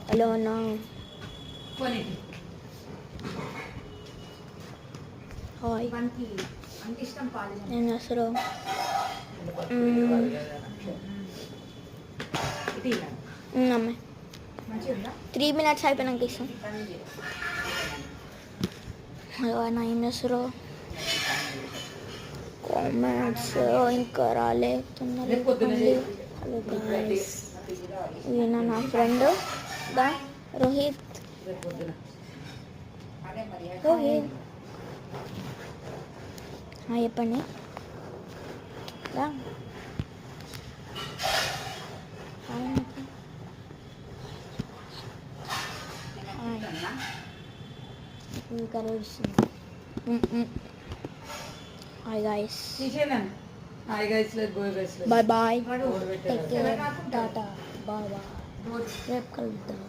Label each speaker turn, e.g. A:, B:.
A: Hello అన్నా. Hi. ఏం చేస్తారు? అమ్మాయి 3 minutes అయిపోయినాక ఇస్తాం. హలో అన్న, ఏం చేస్తారు? కామెంట్స్ ఇంకా రాలేతున్నారు. హలో గైస్, ఈయన నా ఫ్రెండ్ రోహిత్. రోహిత్ చెప్పండి. ఇంకా hi guys.
B: Hi guys, let's go guys.
A: Bye bye. Take care. Tata. Bye bye. రేపు కలుద్దాం.